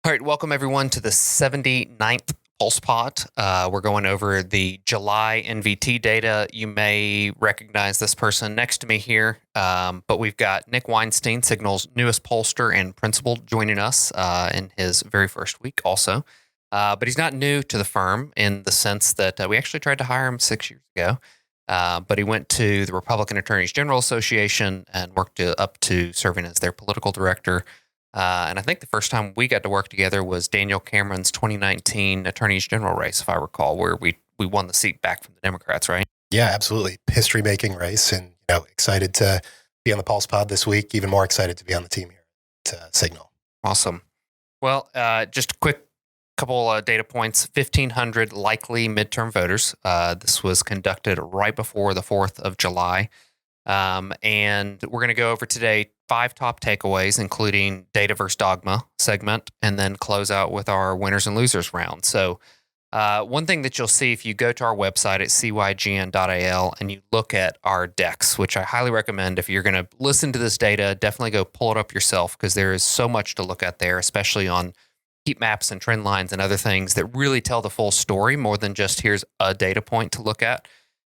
All right, welcome everyone to the 79th Pulse Pod. We're going over the July NVT data. You may recognize this person next to me here, but we've got Nick Weinstein, Cygnal's newest pollster and principal, joining us in his very first week also. But he's not new to the firm in the sense that we actually tried to hire him 6 years ago. But he went to the Republican Attorneys General Association and worked up to serving as their political director. And I think the first time we got to work together was Daniel Cameron's 2019 Attorneys General race, if I recall, where we won the seat back from the Democrats, right? Yeah, absolutely. History-making race, and excited to be on the Pulse Pod this week. Even more excited to be on the team here at Cygnal. Awesome. Well, just a quick couple data points. 1,500 likely midterm voters. This was conducted right before the 4th of July. And we're going to go over today 5 top takeaways, including data versus dogma segment, and then close out with our winners and losers round. So one thing that you'll see if you go to our website at cygn.al and you look at our decks, which I highly recommend if you're going to listen to this data, definitely go pull it up yourself because there is so much to look at there, especially on heat maps and trend lines and other things that really tell the full story more than just here's a data point to look at.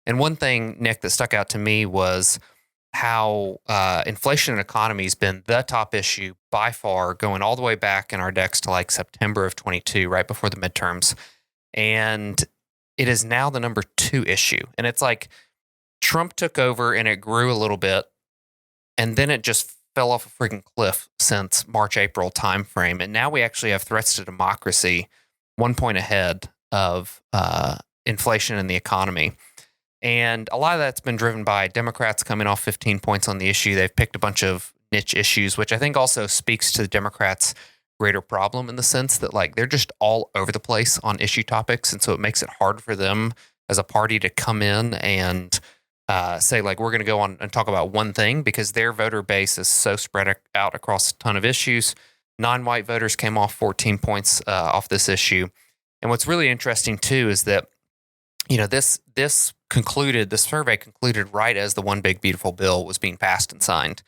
And one thing, Nick, that stuck out to me was how inflation and economy has been the top issue by far, going all the way back in our decks to like September of 22, right before the midterms. And it is now the number 2 issue. And it's like Trump took over and it grew a little bit, and then it just fell off a freaking cliff since March, April timeframe. And now we actually have threats to democracy 1 point ahead of inflation and the economy. And a lot of that's been driven by Democrats coming off 15 points on the issue. They've picked a bunch of niche issues, which I think also speaks to the Democrats' greater problem in the sense that like they're just all over the place on issue topics. And so it makes it hard for them as a party to come in and say like, we're going to go on and talk about one thing because their voter base is so spread out across a ton of issues. Non-white voters came off 14 points off this issue. And what's really interesting too is that this survey concluded right as the One Big Beautiful Bill was being passed and signed.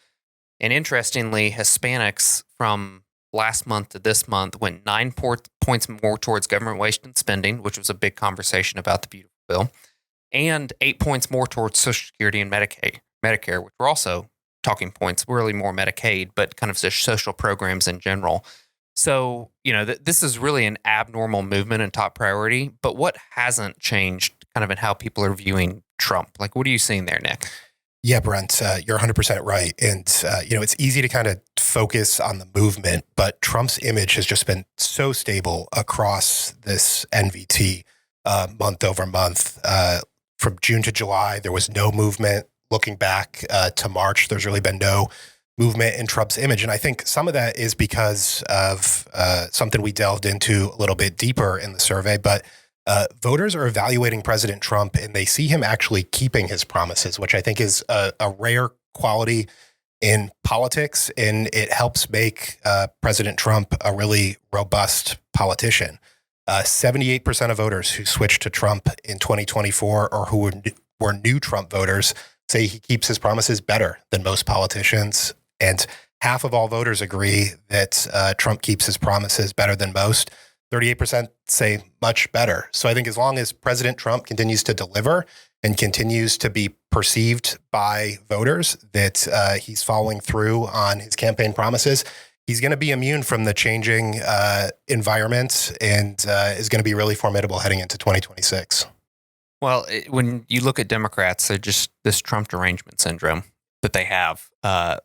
And interestingly, Hispanics from last month to this month went 9 points more towards government waste and spending, which was a big conversation about the beautiful bill, and 8 points more towards Social Security and Medicare, which were also talking points, really more Medicaid, but kind of social programs in general. So, this is really an abnormal movement and top priority. But what hasn't changed kind of in how people are viewing Trump? Like, what are you seeing there, Nick? Yeah, Brent, you're 100% right. And, it's easy to kind of focus on the movement, but Trump's image has just been so stable across this NVT month over month. From June to July, there was no movement. Looking back to March, there's really been no movement in Trump's image. And I think some of that is because of something we delved into a little bit deeper in the survey, but voters are evaluating President Trump and they see him actually keeping his promises, which I think is a rare quality in politics. And it helps make President Trump a really robust politician. 78% of voters who switched to Trump in 2024 or who were new Trump voters say he keeps his promises better than most politicians. And half of all voters agree that Trump keeps his promises better than most. 38% say much better. So I think as long as President Trump continues to deliver and continues to be perceived by voters that he's following through on his campaign promises, he's going to be immune from the changing environment and is going to be really formidable heading into 2026. Well, when you look at Democrats, they're just this Trump derangement syndrome that they have.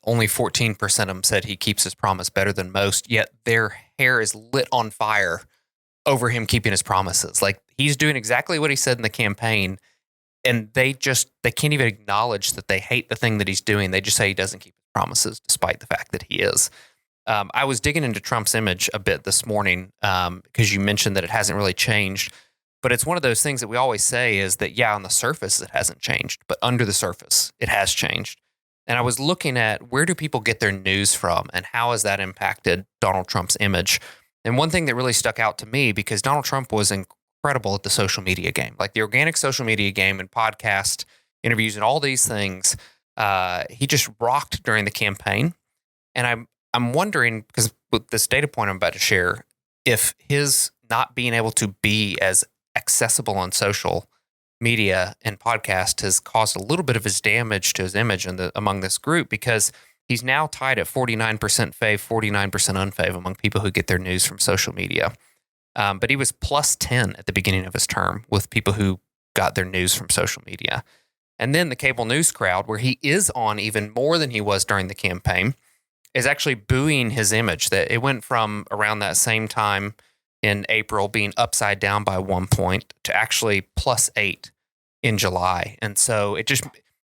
Only 14% of them said he keeps his promise better than most, yet their hair is lit on fire over him keeping his promises. Like he's doing exactly what he said in the campaign, and they can't even acknowledge that they hate the thing that he's doing. They just say he doesn't keep his promises, despite the fact that he is. I was digging into Trump's image a bit this morning because you mentioned that it hasn't really changed. But it's one of those things that we always say is that, yeah, on the surface, it hasn't changed, but under the surface, it has changed. And I was looking at where do people get their news from and how has that impacted Donald Trump's image? And one thing that really stuck out to me, because Donald Trump was incredible at the social media game, like the organic social media game and podcast interviews and all these things, he just rocked during the campaign. And I'm wondering, because with this data point I'm about to share, if his not being able to be as accessible on social media and podcast has caused a little bit of his damage to his image among this group, because he's now tied at 49% fave, 49% unfave among people who get their news from social media. But he was plus 10 at the beginning of his term with people who got their news from social media. And then the cable news crowd, where he is on even more than he was during the campaign, is actually booing his image. That it went from around that same time in April being upside down by 1 point to actually plus 8 in July. And so it's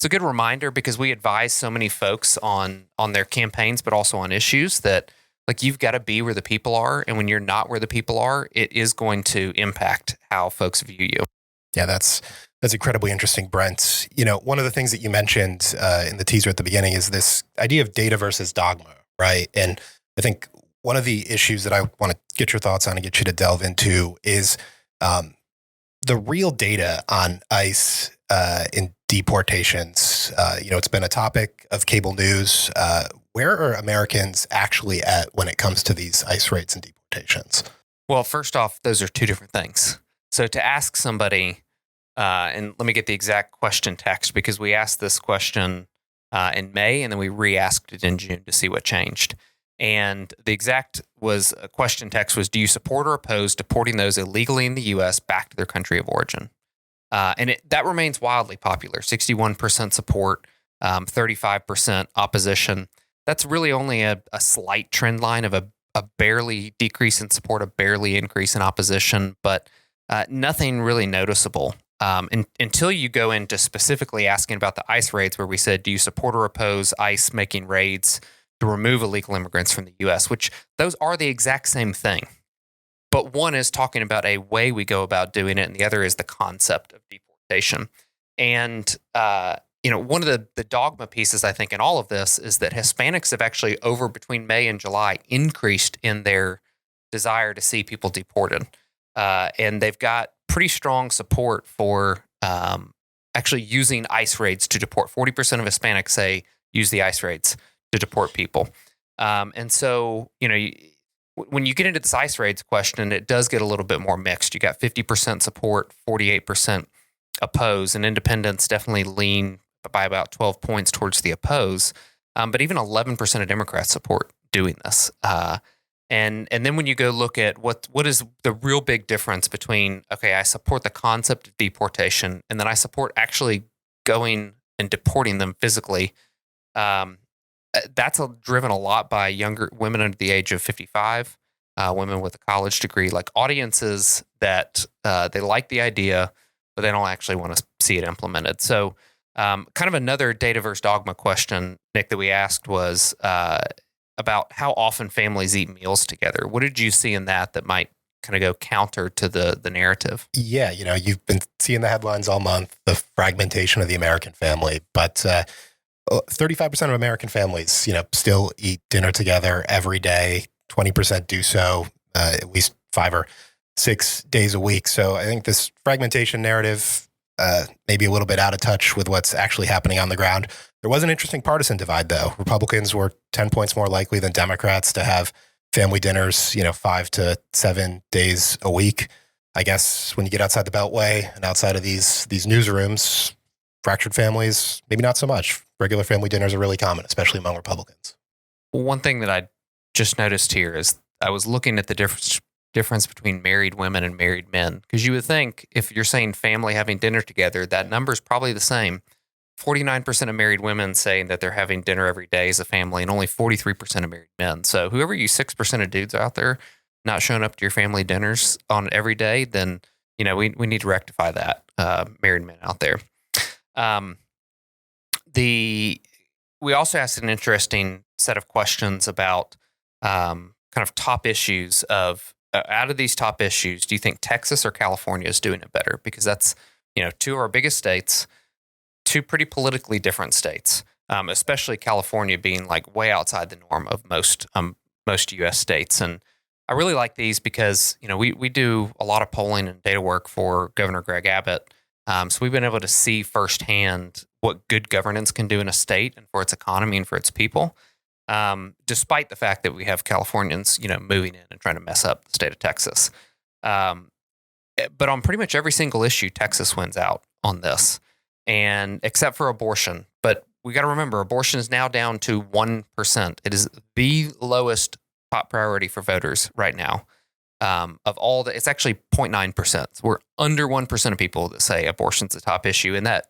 a good reminder, because we advise so many folks on their campaigns, but also on issues, that like you've got to be where the people are. And when you're not where the people are, it is going to impact how folks view you. Yeah, that's incredibly interesting, Brent. You know, one of the things that you mentioned in the teaser at the beginning is this idea of data versus dogma, right? And I think one of the issues that I want to get your thoughts on and get you to delve into is the real data on ICE in deportations. It's been a topic of cable news. Where are Americans actually at when it comes to these ICE raids and deportations? Well, first off, those are two different things. So to ask somebody, and let me get the exact question text, because we asked this question in May, and then we re-asked it in June to see what changed. And the exact question text was, do you support or oppose deporting those illegally in the U.S. back to their country of origin? And that remains wildly popular, 61% support, 35% opposition. That's really only a slight trend line of a barely decrease in support, a barely increase in opposition, but nothing really noticeable until you go into specifically asking about the ICE raids, where we said, do you support or oppose ICE making raids to remove illegal immigrants from the U.S., which those are the exact same thing. But one is talking about a way we go about doing it, and the other is the concept of deportation. And, one of the dogma pieces, I think, in all of this is that Hispanics have actually, over between May and July, increased in their desire to see people deported. And they've got pretty strong support for actually using ICE raids to deport. 40% of Hispanics say use the ICE raids to deport people. And so, when you get into this ICE raids question, it does get a little bit more mixed. You got 50% support, 48% oppose, and independents definitely lean by about 12 points towards the oppose. But even 11% of Democrats support doing this. And then when you go look at what is the real big difference between, okay, I support the concept of deportation, and then I support actually going and deporting them physically, that's driven a lot by younger women under the age of 55, women with a college degree, like audiences that they like the idea, but they don't actually want to see it implemented. So kind of another data versus dogma question, Nick, that we asked was about how often families eat meals together. What did you see in that might kind of go counter to the narrative? Yeah, you've been seeing the headlines all month, the fragmentation of the American family, but 35% of American families, still eat dinner together every day. 20% do so at least 5 or 6 days a week. So I think this fragmentation narrative may be a little bit out of touch with what's actually happening on the ground. There was an interesting partisan divide, though. Republicans were 10 points more likely than Democrats to have family dinners, 5 to 7 days a week. I guess when you get outside the Beltway and outside of these newsrooms, fractured families, maybe not so much. Regular family dinners are really common, especially among Republicans. Well, one thing that I just noticed here is I was looking at the difference between married women and married men, because you would think if you're saying family having dinner together, that number is probably the same. 49% of married women saying that they're having dinner every day as a family, and only 43% of married men. So whoever you 6% of dudes out there not showing up to your family dinners on every day, then we need to rectify that. Married men out there. We also asked an interesting set of questions about kind of top issues of out of these top issues, do you think Texas or California is doing it better? Because that's, two of our biggest states, two pretty politically different states, especially California being like way outside the norm of most U.S. states. And I really like these because, we do a lot of polling and data work for Governor Greg Abbott. So we've been able to see firsthand what good governance can do in a state and for its economy and for its people. despite the fact that we have Californians, moving in and trying to mess up the state of Texas. But on pretty much every single issue, Texas wins out on this, and except for abortion. But we got to remember, abortion is now down to 1%. It is the lowest top priority for voters right now. Of all it's actually 0.9%. So we're under 1% of people that say abortion's the top issue, and that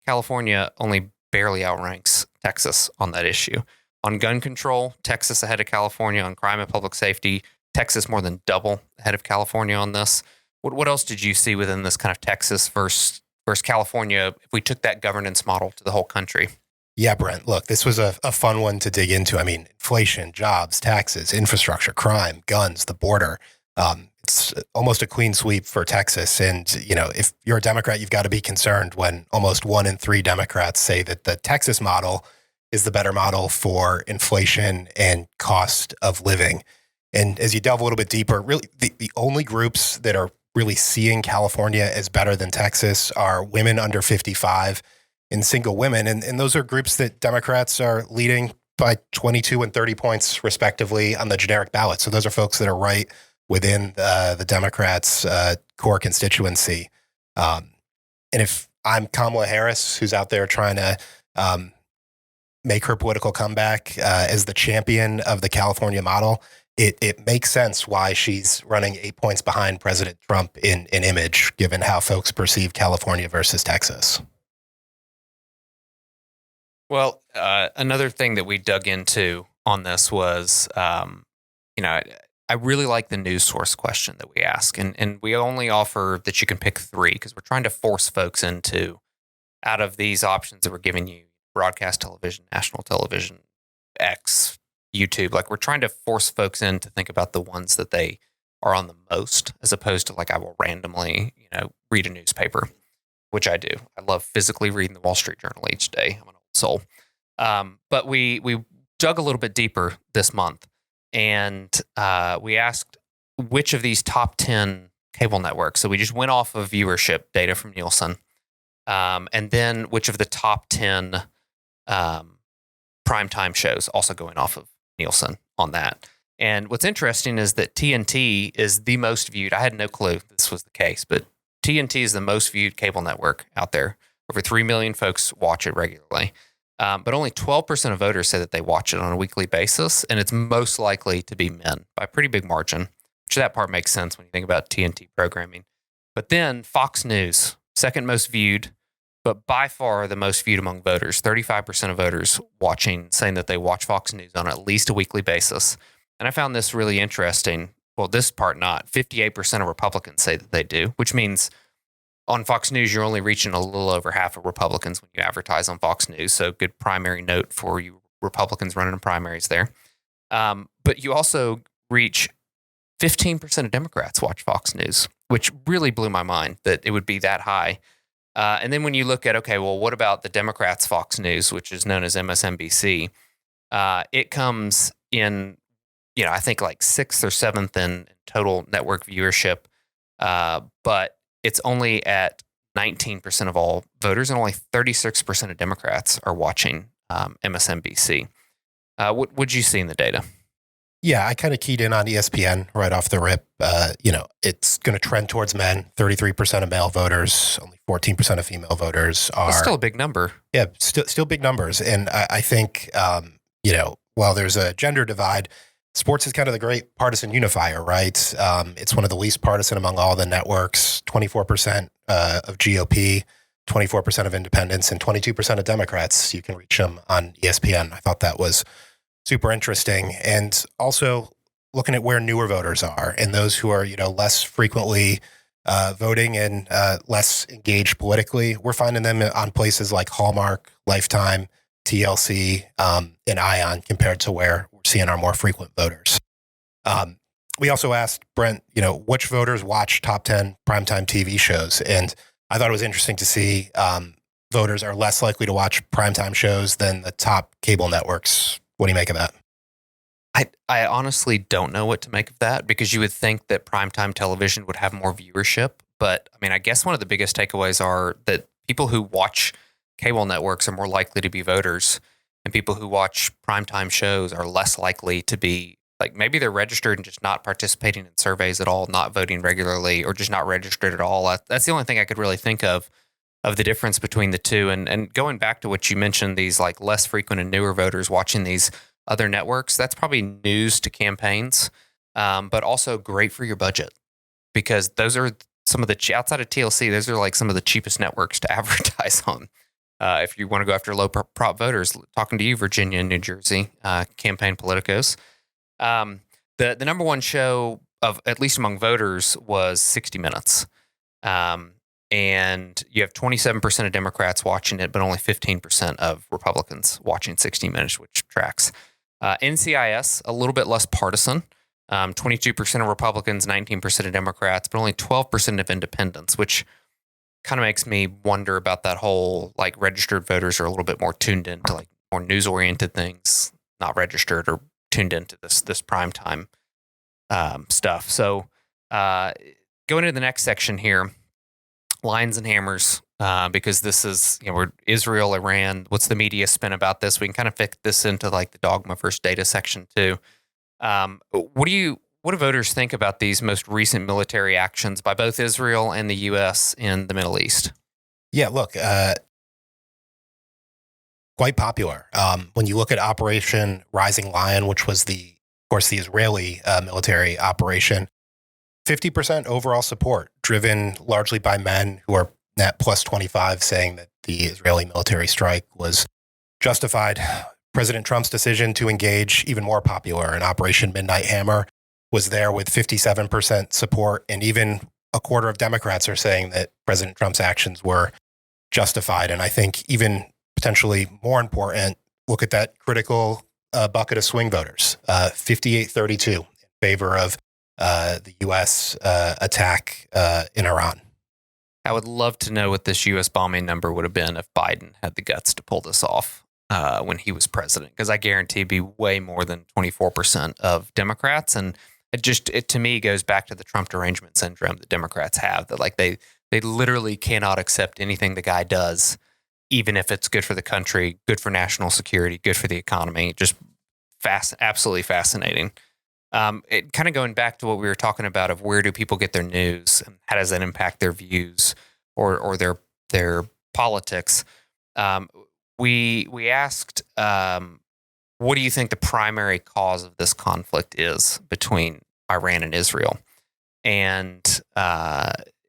California only barely outranks Texas on that issue. On gun control, Texas ahead of California. On crime and public safety, Texas more than double ahead of California on this. What else did you see within this kind of Texas versus California if we took that governance model to the whole country? Yeah, Brent, look, this was a fun one to dig into. I mean, inflation, jobs, taxes, infrastructure, crime, guns, the border. It's almost a clean sweep for Texas. And, if you're a Democrat, you've got to be concerned when almost 1 in 3 Democrats say that the Texas model is the better model for inflation and cost of living. And as you delve a little bit deeper, really the only groups that are really seeing California as better than Texas are women under 55 and single women. And those are groups that Democrats are leading by 22 and 30 points respectively on the generic ballot. So those are folks that are right within the Democrats' core constituency. And if I'm Kamala Harris, who's out there trying to make her political comeback as the champion of the California model, it makes sense why she's running 8 points behind President Trump in image, given how folks perceive California versus Texas. Well, another thing that we dug into on this was, I really like the news source question that we ask. And we only offer that you can pick 3 because we're trying to force folks into, out of these options that we're giving you, broadcast television, national television, X, YouTube, like we're trying to force folks in to think about the ones that they are on the most, as opposed to like I will randomly, read a newspaper, which I do. I love physically reading the Wall Street Journal each day. I'm an old soul. But we dug a little bit deeper this month, and we asked which of these top 10 cable networks. So we just went off of viewership data from Nielsen, and then which of the top 10 primetime shows, also going off of Nielsen on that. And what's interesting is that TNT is the most viewed. I had no clue this was the case, but TNT is the most viewed cable network out there. Over 3 million folks watch it regularly. But only 12% of voters say that they watch it on a weekly basis, and it's most likely to be men by a pretty big margin, which that part makes sense when you think about TNT programming. But then Fox News, second most viewed, but by far the most viewed among voters. 35% of voters saying that they watch Fox News on at least a weekly basis. And I found this really interesting. Well, this part not. 58% of Republicans say that they do, which means on Fox News, you're only reaching a little over half of Republicans when you advertise on Fox News. So good primary note for you Republicans running in primaries there. But you also reach 15% of Democrats watch Fox News, which really blew my mind that it would be that high. And then when you look at, okay, well, what about the Democrats' Fox News, which is known as MSNBC? It comes in, I think like 6th or 7th in total network viewership, but it's only at 19% of all voters, and only 36% of Democrats are watching MSNBC. What would you see in the data? Yeah, I kind of keyed in on ESPN right off the rip. It's going to trend towards men. 33% of male voters, only 14% of female voters are. That's still a big number. Yeah, still big numbers. And I think, while there's a gender divide, sports is kind of the great partisan unifier, right? It's one of the least partisan among all the networks. 24% of GOP, 24% of independents, and 22% of Democrats. You can reach them on ESPN. I thought that was super interesting. And also looking at where newer voters are and those who are, less frequently voting and less engaged politically, we're finding them on places like Hallmark, Lifetime, TLC, and ION compared to where we're seeing our more frequent voters. We also asked Brent, which voters watch top 10 primetime TV shows. And I thought it was interesting to see voters are less likely to watch primetime shows than the top cable networks. What do you make of that? I honestly don't know what to make of that, because you would think that primetime television would have more viewership. But I guess one of the biggest takeaways are that people who watch cable networks are more likely to be voters, and and people who watch primetime shows are less likely to be like, maybe they're registered and just not participating in surveys at all, not voting regularly, or just not registered at all. That's the only thing I could really think of the difference between the two. And going back to what you mentioned, these like less frequent and newer voters watching these other networks, that's probably news to campaigns, but also great for your budget, because those are some of the, outside of TLC, those are like some of the cheapest networks to advertise on. If you want to go after low prop voters, talking to you, Virginia and New Jersey, campaign politicos. The number one show of, at least among voters, was 60 Minutes. And you have 27% of Democrats watching it, but only 15% of Republicans watching 60 Minutes, which tracks. NCIS, a little bit less partisan. 22% of Republicans, 19% of Democrats, but only 12% of independents, which kind of makes me wonder about that whole, like, registered voters are a little bit more tuned into like more news oriented things, not registered or tuned into this primetime stuff. So going into the next section here, lines and hammers, because this is, we're Israel, Iran. What's the media spin about this? We can kind of fit this into like the dogma versus data section too. What do voters think about these most recent military actions by both Israel and the U.S. in the Middle East? Yeah, look, quite popular. When you look at Operation Rising Lion, which was of course, the Israeli military operation, 50% overall support, driven largely by men who are net plus 25, saying that the Israeli military strike was justified. President Trump's decision to engage, even more popular, in Operation Midnight Hammer, was there with 57% support. And even a quarter of Democrats are saying that President Trump's actions were justified. And I think even potentially more important, look at that critical bucket of swing voters, 58-32 in favor of the U.S. attack in Iran. I would love to know what this U.S. bombing number would have been if Biden had the guts to pull this off when he was president, because I guarantee it'd be way more than 24% of Democrats. And it to me goes back to the Trump derangement syndrome that Democrats have, that like they literally cannot accept anything the guy does, even if it's good for the country, good for national security, good for the economy. Just absolutely fascinating. It kind of going back to what we were talking about of where do people get their news and how does that impact their views or their politics. We asked, what do you think the primary cause of this conflict is between Iran and Israel? And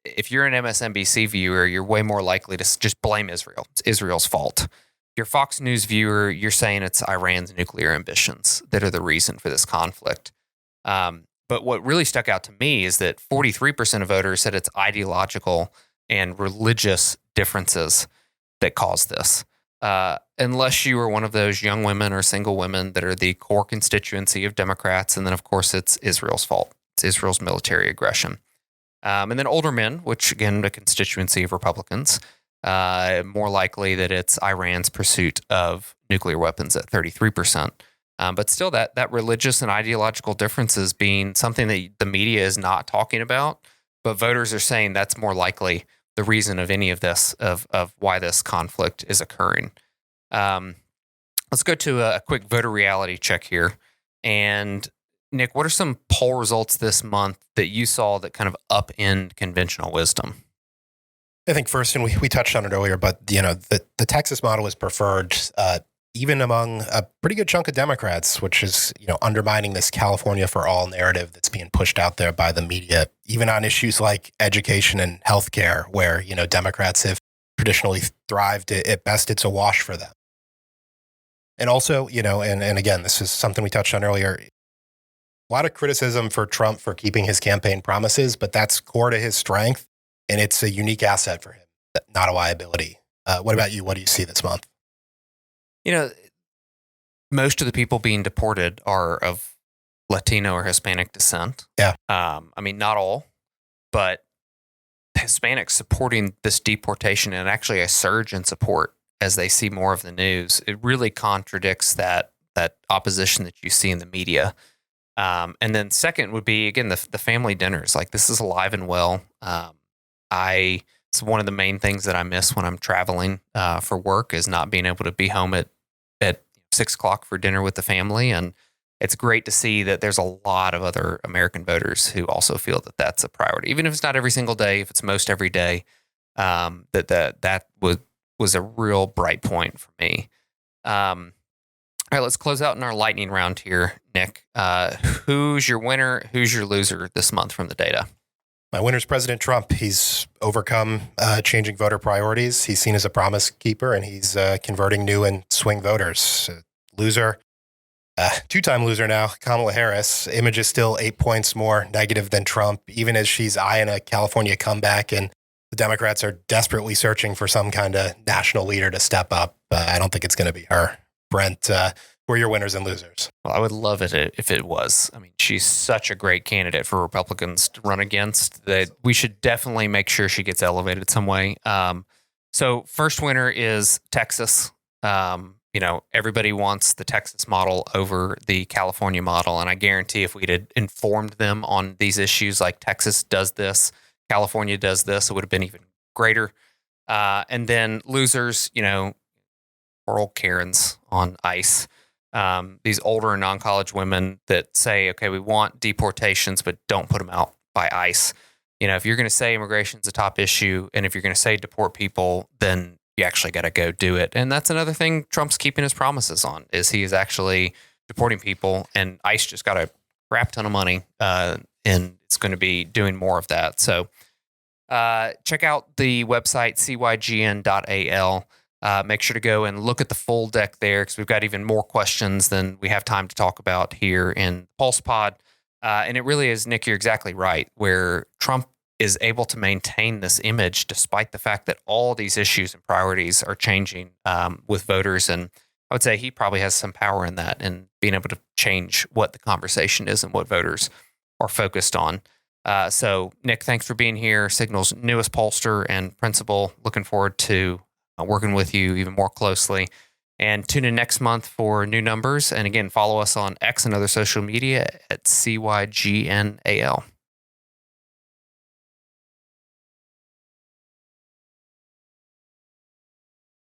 if you're an MSNBC viewer, you're way more likely to just blame Israel. It's Israel's fault. If you're a Fox News viewer, you're saying it's Iran's nuclear ambitions that are the reason for this conflict. But what really stuck out to me is that 43% of voters said it's ideological and religious differences that caused this. Unless you were one of those young women or single women that are the core constituency of Democrats. And then, of course, it's Israel's fault. It's Israel's military aggression. And then older men, which, again, a constituency of Republicans, more likely that it's Iran's pursuit of nuclear weapons at 33%. But still, that religious and ideological differences being something that the media is not talking about, but voters are saying that's more likely the reason of any of this, of why this conflict is occurring. Let's go to a quick voter reality check here. And Nick, what are some poll results this month that you saw that kind of upend conventional wisdom? I think first, and we touched on it earlier, but the Texas model is preferred even among a pretty good chunk of Democrats, which is undermining this California for all narrative that's being pushed out there by the media, even on issues like education and healthcare, where Democrats have traditionally thrived. At best, it's a wash for them. And also, and again, this is something we touched on earlier. A lot of criticism for Trump for keeping his campaign promises, but that's core to his strength, and it's a unique asset for him, not a liability. What about you? What do you see this month? Most of the people being deported are of Latino or Hispanic descent. Yeah. Not all, but Hispanics supporting this deportation and actually a surge in support as they see more of the news. It really contradicts that opposition that you see in the media. And then second would be, again, the family dinners. Like, this is alive and well. It's one of the main things that I miss when I'm traveling for work is not being able to be home at 6 o'clock for dinner with the family. And it's great to see that there's a lot of other American voters who also feel that that's a priority, even if it's not every single day, if it's most every day. That was a real bright point for me. All right, let's close out in our lightning round here, Nick. Who's your winner? Who's your loser this month from the data? My winner's President Trump. He's overcome changing voter priorities. He's seen as a promise keeper, and he's converting new and swing voters. Loser, two-time loser now, Kamala Harris. Image is still 8 points more negative than Trump, even as she's eyeing a California comeback, and the Democrats are desperately searching for some kind of national leader to step up. I don't think it's going to be her. Brent, who are your winners and losers? Well, I would love it if it was. I mean, she's such a great candidate for Republicans to run against that we should definitely make sure she gets elevated some way. So first winner is Texas. Everybody wants the Texas model over the California model. And I guarantee if we'd had informed them on these issues, like Texas does this, California does this, it would have been even greater. And then losers, poor old Karens on ICE. These older non-college women that say, okay, we want deportations, but don't put them out by ICE. If you're going to say immigration is a top issue, and if you're going to say deport people, then you actually got to go do it. And that's another thing Trump's keeping his promises on, is he is actually deporting people, and ICE just got a crap ton of money, and it's going to be doing more of that. So check out the website, cygn.al. Make sure to go and look at the full deck there, because we've got even more questions than we have time to talk about here in Pulse Pod. And it really is, Nick, you're exactly right, where Trump is able to maintain this image despite the fact that all these issues and priorities are changing with voters. And I would say he probably has some power in that, and being able to change what the conversation is and what voters are focused on. So, Nick, thanks for being here. Cygnal's newest pollster and principal. Looking forward to working with you even more closely. And tune in next month for new numbers. And again, follow us on X and other social media at CYGNAL.